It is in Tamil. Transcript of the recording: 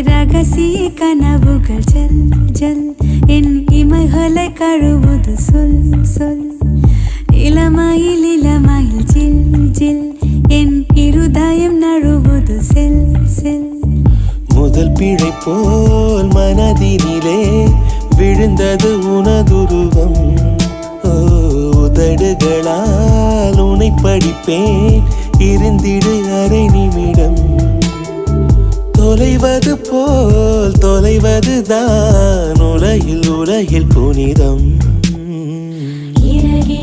ரகசிய கனவுகள் ஜல் ஜல் என் இமைகளை கழுவுது சொல் சொல் இளமையில் இளமையில் ஜில் ஜில் என் இருதயம் நழுவுது செல் செல் முதல் பிழை போல் மனதினிலே விழுந்தது உனதுருவம் உதடுகளால் உனை படிப்பேன் இருந்திடு அரை நிமிடம் தொலைவது போல் தொலைவதுதான் உலகில் உலகில் புனிதம் இறகே